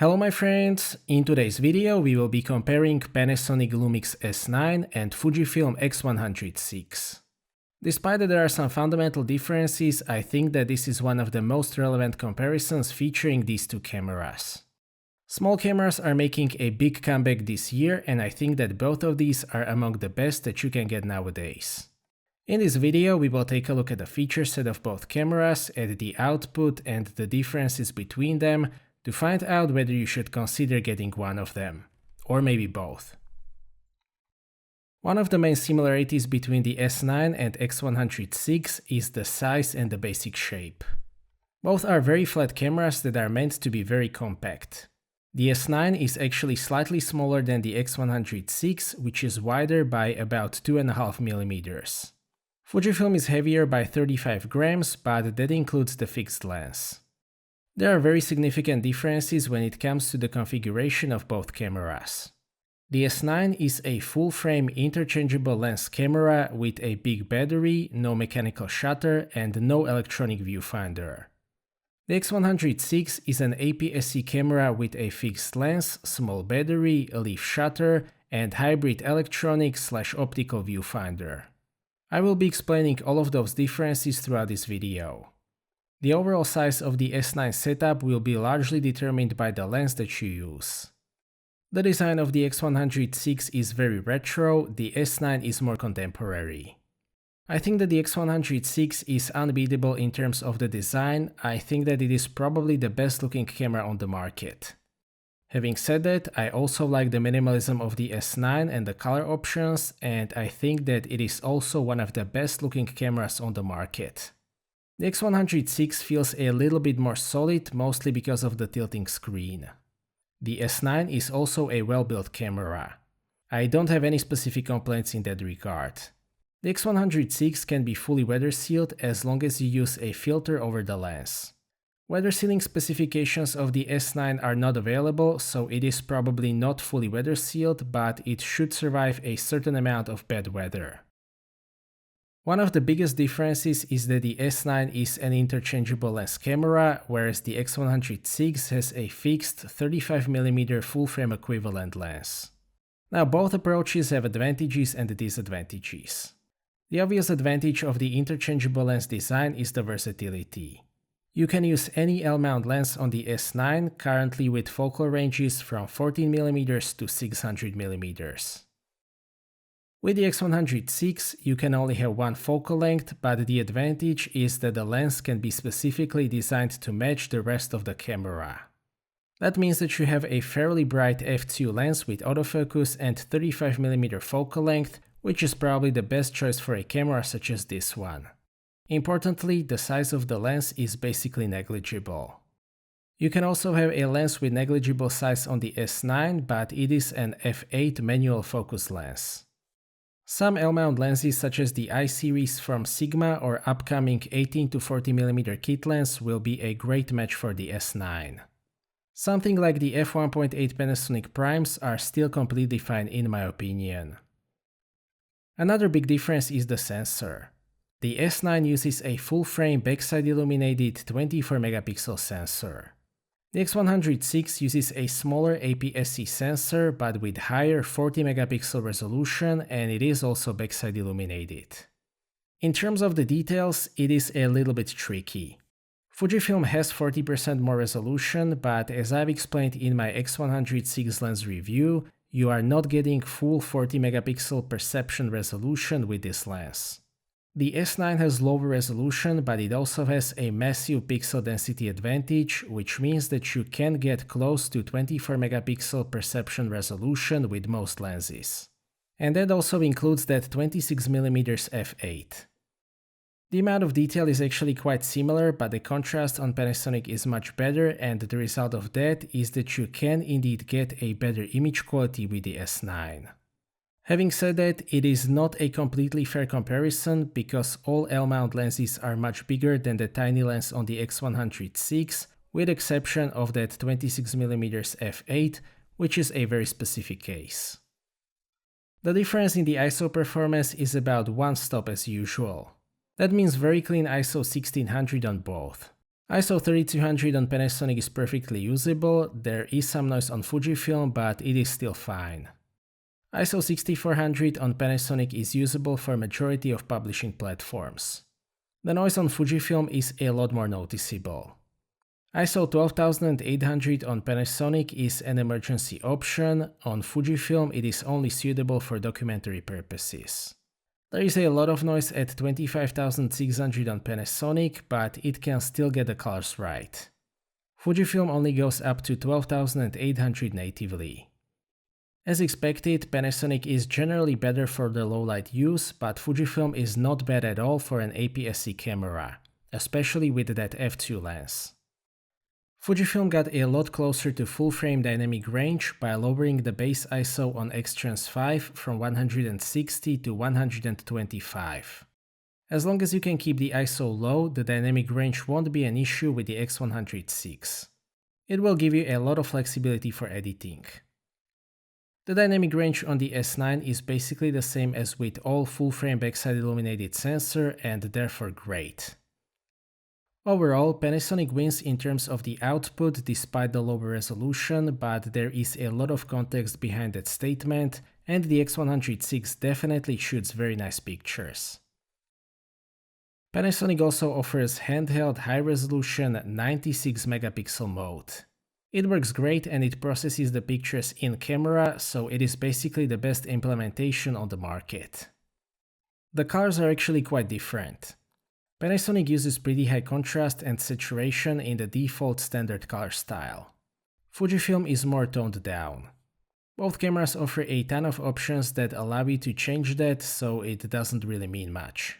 Hello my friends, in today's video we will be comparing Panasonic Lumix S9 and Fujifilm X100VI. Despite that there are some fundamental differences, I think that this is one of the most relevant comparisons featuring these two cameras. Small cameras are making a big comeback this year, and I think that both of these are among the best that you can get nowadays. In this video we will take a look at the feature set of both cameras, at the output and the differences between them, to find out whether you should consider getting one of them, or maybe both. One of the main similarities between the S9 and X100VI is the size and the basic shape. Both are very flat cameras that are meant to be very compact. The S9 is actually slightly smaller than the X100VI, which is wider by about 2.5 mm. Fujifilm is heavier by 35 grams, but that includes the fixed lens. There are very significant differences when it comes to the configuration of both cameras. The S9 is a full-frame interchangeable lens camera with a big battery, no mechanical shutter, and no electronic viewfinder. The X100VI is an APS-C camera with a fixed lens, small battery, leaf shutter, and hybrid electronic/optical viewfinder. I will be explaining all of those differences throughout this video. The overall size of the S9 setup will be largely determined by the lens that you use. The design of the X100VI is very retro, the S9 is more contemporary. I think that the X100VI is unbeatable in terms of the design. I think that it is probably the best looking camera on the market. Having said that, I also like the minimalism of the S9 and the color options, and I think that it is also one of the best looking cameras on the market. The X100VI feels a little bit more solid, mostly because of the tilting screen. The S9 is also a well-built camera. I don't have any specific complaints in that regard. The X100VI can be fully weather sealed as long as you use a filter over the lens. Weather sealing specifications of the S9 are not available, so it is probably not fully weather sealed, but it should survive a certain amount of bad weather. One of the biggest differences is that the S9 is an interchangeable lens camera, whereas the X100VI has a fixed 35mm full-frame equivalent lens. Now both approaches have advantages and disadvantages. The obvious advantage of the interchangeable lens design is the versatility. You can use any L-mount lens on the S9, currently with focal ranges from 14mm to 600mm. With the X100VI, you can only have one focal length, but the advantage is that the lens can be specifically designed to match the rest of the camera. That means that you have a fairly bright f2 lens with autofocus and 35mm focal length, which is probably the best choice for a camera such as this one. Importantly, the size of the lens is basically negligible. You can also have a lens with negligible size on the S9, but it is an f8 manual focus lens. Some L-mount lenses such as the I series from Sigma or upcoming 18 to 40mm kit lens will be a great match for the S9. Something like the f1.8 Panasonic primes are still completely fine in my opinion. Another big difference is the sensor. The S9 uses a full-frame backside illuminated 24MP sensor. The X100VI uses a smaller APS-C sensor but with higher 40MP resolution, and it is also backside illuminated. In terms of the details, it is a little bit tricky. Fujifilm has 40% more resolution, but as I've explained in my X100VI lens review, you are not getting full 40MP perception resolution with this lens. The S9 has lower resolution, but it also has a massive pixel density advantage, which means that you can get close to 24MP perception resolution with most lenses. And that also includes that 26mm f8. The amount of detail is actually quite similar, but the contrast on Panasonic is much better, and the result of that is that you can indeed get a better image quality with the S9. Having said that, it is not a completely fair comparison because all L-mount lenses are much bigger than the tiny lens on the X100VI, with exception of that 26mm f8, which is a very specific case. The difference in the ISO performance is about one stop as usual. That means very clean ISO 1600 on both. ISO 3200 on Panasonic is perfectly usable, there is some noise on Fujifilm, but it is still fine. ISO 6400 on Panasonic is usable for majority of publishing platforms. The noise on Fujifilm is a lot more noticeable. ISO 12800 on Panasonic is an emergency option, on Fujifilm it is only suitable for documentary purposes. There is a lot of noise at 25600 on Panasonic, but it can still get the colors right. Fujifilm only goes up to 12800 natively. As expected, Panasonic is generally better for the low-light use, but Fujifilm is not bad at all for an APS-C camera, especially with that f2 lens. Fujifilm got a lot closer to full-frame dynamic range by lowering the base ISO on X-Trans 5 from 160 to 125. As long as you can keep the ISO low, the dynamic range won't be an issue with the X100VI. It will give you a lot of flexibility for editing. The dynamic range on the S9 is basically the same as with all full-frame backside illuminated sensor and therefore great. Overall, Panasonic wins in terms of the output despite the lower resolution, but there is a lot of context behind that statement, and the X100VI definitely shoots very nice pictures. Panasonic also offers handheld high-resolution 96 megapixel mode. It works great and it processes the pictures in camera, so it is basically the best implementation on the market. The colors are actually quite different. Panasonic uses pretty high contrast and saturation in the default standard color style. Fujifilm is more toned down. Both cameras offer a ton of options that allow you to change that, so it doesn't really mean much.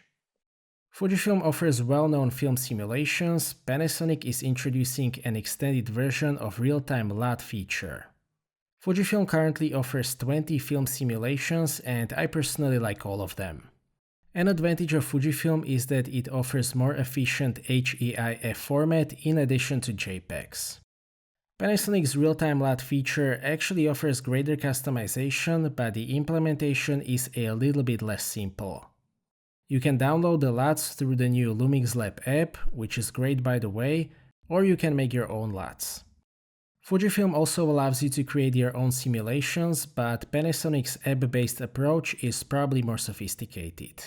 Fujifilm offers well-known film simulations. Panasonic is introducing an extended version of real-time LUT feature. Fujifilm currently offers 20 film simulations, and I personally like all of them. An advantage of Fujifilm is that it offers more efficient HEIF format in addition to JPEGs. Panasonic's real-time LUT feature actually offers greater customization, but the implementation is a little bit less simple. You can download the LUTs through the new Lumix Lab app, which is great by the way, or you can make your own LUTs. Fujifilm also allows you to create your own simulations, but Panasonic's app-based approach is probably more sophisticated.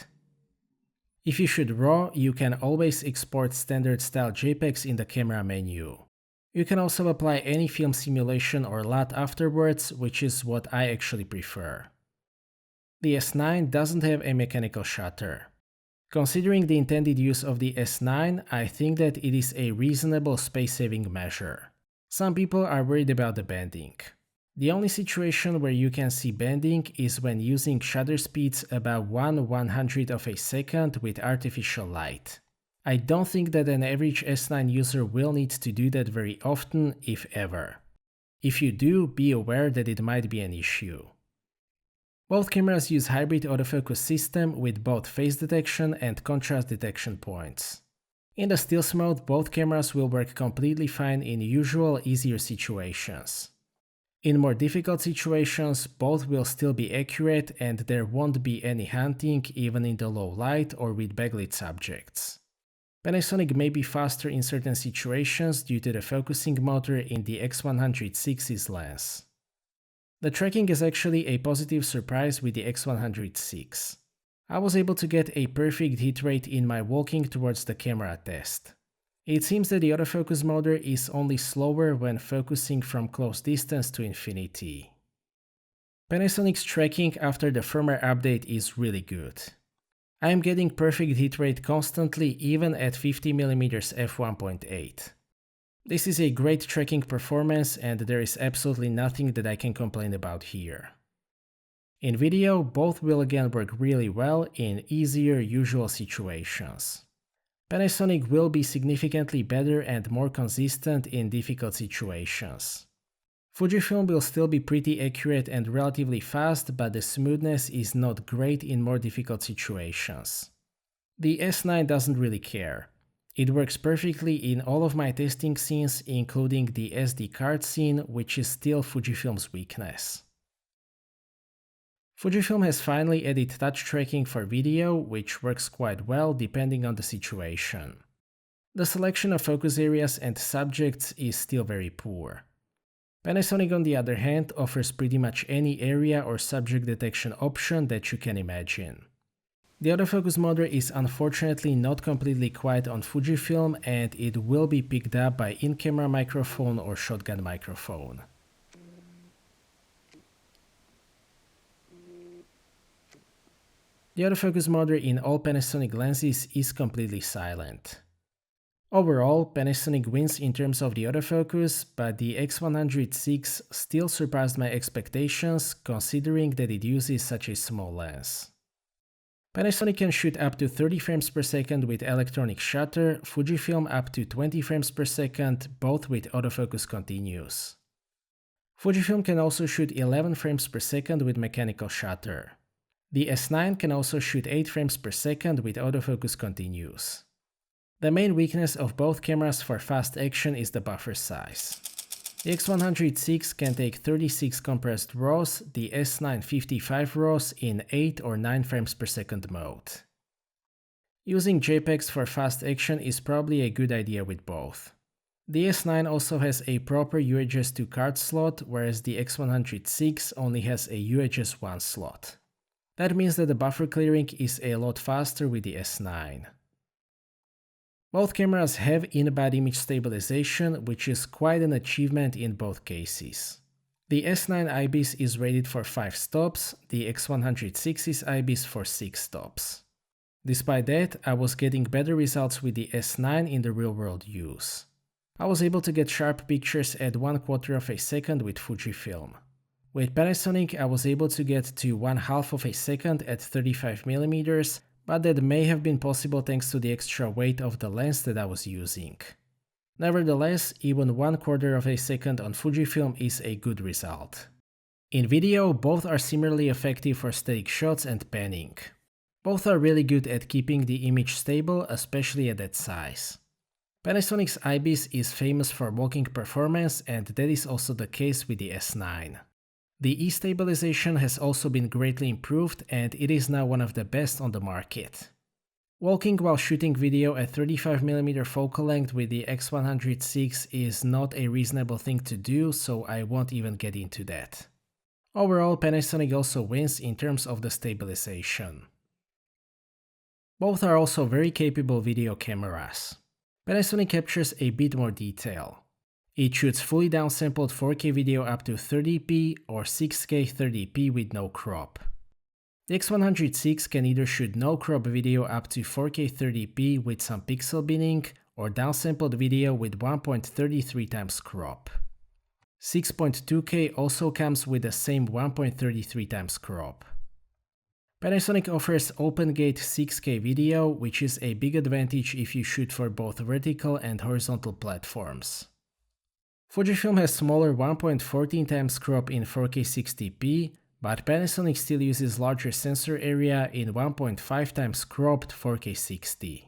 If you shoot RAW, you can always export standard style JPEGs in the camera menu. You can also apply any film simulation or LUT afterwards, which is what I actually prefer. The S9 doesn't have a mechanical shutter. Considering the intended use of the S9, I think that it is a reasonable space-saving measure. Some people are worried about the bending. The only situation where you can see bending is when using shutter speeds about 1/100th of a second with artificial light. I don't think that an average S9 user will need to do that very often, if ever. If you do, be aware that it might be an issue. Both cameras use hybrid autofocus system with both phase detection and contrast detection points. In the stills mode, both cameras will work completely fine in usual, easier situations. In more difficult situations, both will still be accurate and there won't be any hunting even in the low light or with backlit subjects. Panasonic may be faster in certain situations due to the focusing motor in the X100VI's lens. The tracking is actually a positive surprise with the X100VI. I was able to get a perfect hit rate in my walking towards the camera test. It seems that the autofocus motor is only slower when focusing from close distance to infinity. Panasonic's tracking after the firmware update is really good. I am getting perfect hit rate constantly even at 50mm f1.8. This is a great tracking performance and there is absolutely nothing that I can complain about here. In video, both will again work really well in easier usual situations. Panasonic will be significantly better and more consistent in difficult situations. Fujifilm will still be pretty accurate and relatively fast, but the smoothness is not great in more difficult situations. The S9 doesn't really care. It works perfectly in all of my testing scenes, including the SD card scene, which is still Fujifilm's weakness. Fujifilm has finally added touch tracking for video, which works quite well depending on the situation. The selection of focus areas and subjects is still very poor. Panasonic, on the other hand, offers pretty much any area or subject detection option that you can imagine. The autofocus motor is unfortunately not completely quiet on Fujifilm, and it will be picked up by in-camera microphone or shotgun microphone. The autofocus motor in all Panasonic lenses is completely silent. Overall, Panasonic wins in terms of the autofocus, but the X100VI still surpassed my expectations considering that it uses such a small lens. Panasonic can shoot up to 30 frames per second with electronic shutter, Fujifilm up to 20 frames per second, both with autofocus continuous. Fujifilm can also shoot 11 frames per second with mechanical shutter. The S9 can also shoot 8 frames per second with autofocus continuous. The main weakness of both cameras for fast action is the buffer size. The X100VI can take 36 compressed RAWs, the S9 55 RAWs in 8 or 9 frames per second mode. Using JPEGs for fast action is probably a good idea with both. The S9 also has a proper UHS 2 card slot, whereas the X100VI only has a UHS 1 slot. That means that the buffer clearing is a lot faster with the S9. Both cameras have in-body image stabilization, which is quite an achievement in both cases. The S9 IBIS is rated for 5 stops, the X100VI's IBIS for 6 stops. Despite that, I was getting better results with the S9 in the real-world use. I was able to get sharp pictures at 1/4 of a second with Fujifilm. With Panasonic, I was able to get to 1/2 of a second at 35mm, but that may have been possible thanks to the extra weight of the lens that I was using. Nevertheless, even 1/4 of a second on Fujifilm is a good result. In video, both are similarly effective for static shots and panning. Both are really good at keeping the image stable, especially at that size. Panasonic's IBIS is famous for walking performance, and that is also the case with the S9. The E-stabilization has also been greatly improved, and it is now one of the best on the market. Walking while shooting video at 35mm focal length with the X100VI is not a reasonable thing to do, so I won't even get into that. Overall, Panasonic also wins in terms of the stabilization. Both are also very capable video cameras. Panasonic captures a bit more detail. It shoots fully downsampled 4K video up to 30p or 6K 30p with no crop. The X100VI can either shoot no crop video up to 4K 30p with some pixel binning, or downsampled video with 1.33 times crop. 6.2K also comes with the same 1.33 times crop. Panasonic offers open-gate 6K video, which is a big advantage if you shoot for both vertical and horizontal platforms. Fujifilm has smaller 1.14 times crop in 4K 60p, but Panasonic still uses larger sensor area in 1.5 times cropped 4K 60.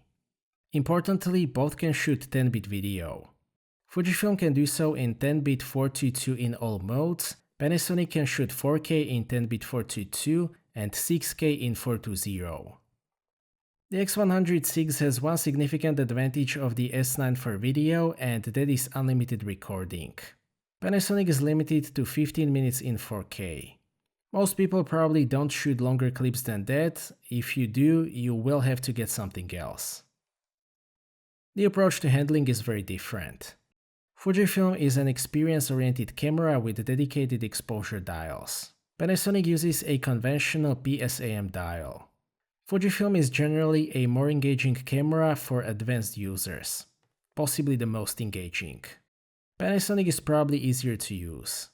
Importantly, both can shoot 10-bit video. Fujifilm can do so in 10-bit 422 in all modes, Panasonic can shoot 4K in 10-bit 422 and 6K in 420. The X100VI has one significant advantage of the S9 for video, and that is unlimited recording. Panasonic is limited to 15 minutes in 4K. Most people probably don't shoot longer clips than that. If you do, you will have to get something else. The approach to handling is very different. Fujifilm is an experience-oriented camera with dedicated exposure dials. Panasonic uses a conventional PSAM dial. Fujifilm is generally a more engaging camera for advanced users, possibly the most engaging. Panasonic is probably easier to use.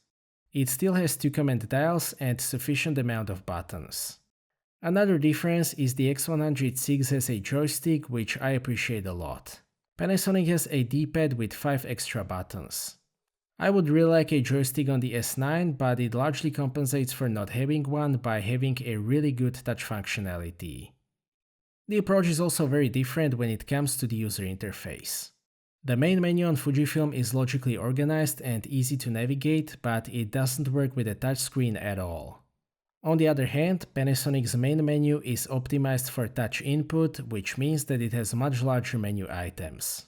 It still has 2 command dials and sufficient amount of buttons. Another difference is the X100VI has a joystick, which I appreciate a lot. Panasonic has a D-pad with 5 extra buttons. I would really like a joystick on the S9, but it largely compensates for not having one by having a really good touch functionality. The approach is also very different when it comes to the user interface. The main menu on Fujifilm is logically organized and easy to navigate, but it doesn't work with a touchscreen at all. On the other hand, Panasonic's main menu is optimized for touch input, which means that it has much larger menu items.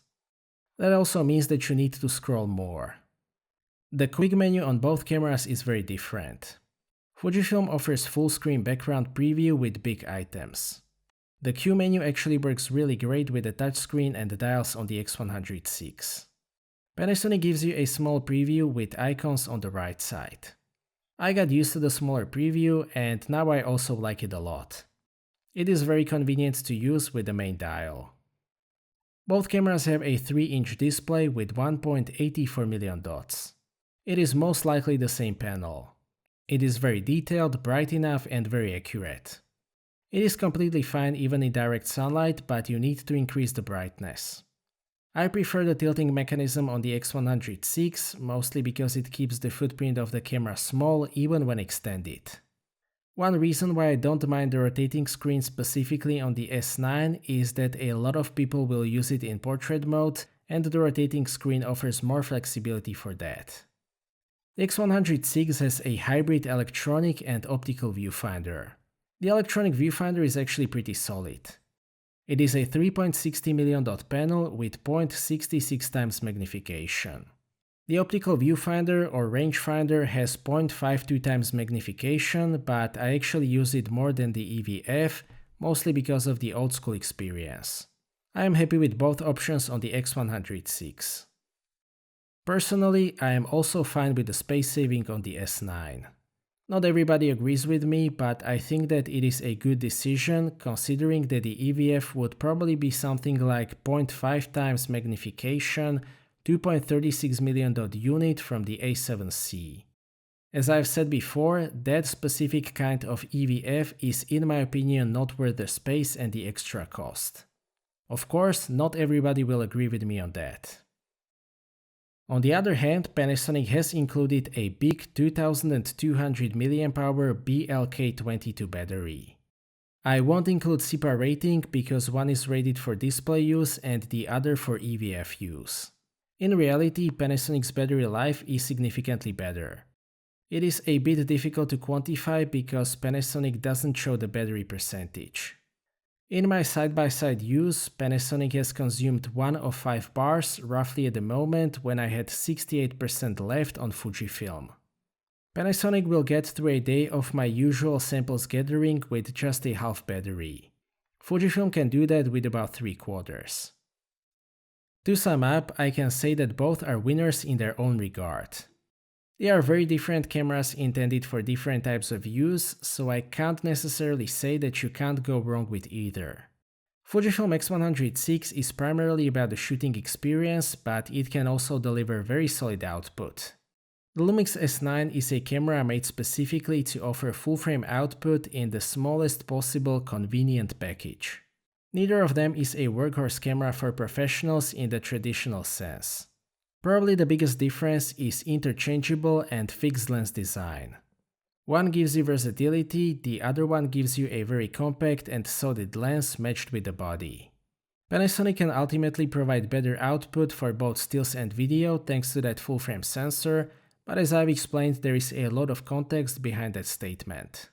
That also means that you need to scroll more. The quick menu on both cameras is very different. Fujifilm offers full screen background preview with big items. The Q menu actually works really great with the touchscreen and the dials on the X100VI. Panasonic gives you a small preview with icons on the right side. I got used to the smaller preview and now I also like it a lot. It is very convenient to use with the main dial. Both cameras have a 3-inch display with 1.84 million dots. It is most likely the same panel. It is very detailed, bright enough and very accurate. It is completely fine even in direct sunlight, but you need to increase the brightness. I prefer the tilting mechanism on the X100VI, mostly because it keeps the footprint of the camera small even when extended. One reason why I don't mind the rotating screen specifically on the S9 is that a lot of people will use it in portrait mode, and the rotating screen offers more flexibility for that. The X100VI has a hybrid electronic and optical viewfinder. The electronic viewfinder is actually pretty solid. It is a 3.60 million dot panel with 0.66 times magnification. The optical viewfinder or rangefinder has 0.52 times magnification, but I actually use it more than the EVF, mostly because of the old school experience. I am happy with both options on the X100VI. Personally, I am also fine with the space saving on the S9. Not everybody agrees with me, but I think that it is a good decision considering that the EVF would probably be something like 0.5 times magnification, 2.36 million dot unit from the A7C. As I've said before, that specific kind of EVF is in my opinion not worth the space and the extra cost. Of course, not everybody will agree with me on that. On the other hand, Panasonic has included a big 2200 mAh BLK22 battery. I won't include SIPA rating because one is rated for display use and the other for EVF use. In reality, Panasonic's battery life is significantly better. It is a bit difficult to quantify because Panasonic doesn't show the battery percentage. In my side-by-side use, Panasonic has consumed 1 of 5 bars roughly at the moment when I had 68% left on Fujifilm. Panasonic will get through a day of my usual samples gathering with just a half battery. Fujifilm can do that with about 3/4. To sum up, I can say that both are winners in their own regard. They are very different cameras intended for different types of use, so I can't necessarily say that you can't go wrong with either. Fujifilm X100VI is primarily about the shooting experience, but it can also deliver very solid output. The Lumix S9 is a camera made specifically to offer full-frame output in the smallest possible convenient package. Neither of them is a workhorse camera for professionals in the traditional sense. Probably the biggest difference is interchangeable and fixed lens design. One gives you versatility, the other one gives you a very compact and solid lens matched with the body. Panasonic can ultimately provide better output for both stills and video thanks to that full-frame sensor, but as I've explained, there is a lot of context behind that statement.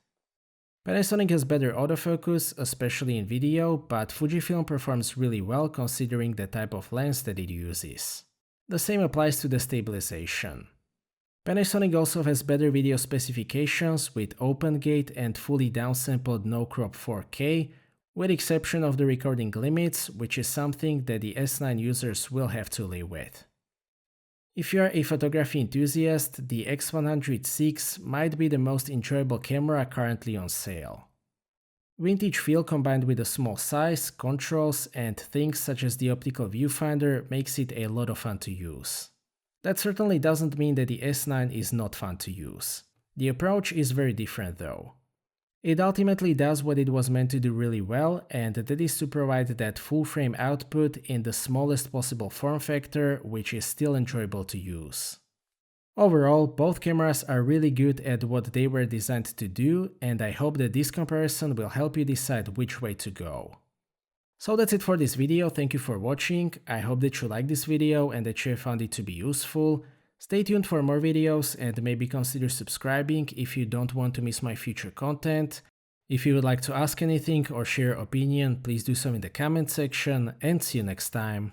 Panasonic has better autofocus, especially in video, but Fujifilm performs really well considering the type of lens that it uses. The same applies to the stabilization. Panasonic also has better video specifications with open gate and fully downsampled no crop 4K, with exception of the recording limits, which is something that the S9 users will have to live with. If you are a photography enthusiast, the X100VI might be the most enjoyable camera currently on sale. Vintage feel combined with a small size, controls, and things such as the optical viewfinder makes it a lot of fun to use. That certainly doesn't mean that the S9 is not fun to use. The approach is very different though. It ultimately does what it was meant to do really well, and that is to provide that full-frame output in the smallest possible form factor, which is still enjoyable to use. Overall, both cameras are really good at what they were designed to do, and I hope that this comparison will help you decide which way to go. So that's it for this video, thank you for watching, I hope that you liked this video and that you have found it to be useful. Stay tuned for more videos and maybe consider subscribing if you don't want to miss my future content. If you would like to ask anything or share your opinion, please do so in the comment section, and see you next time.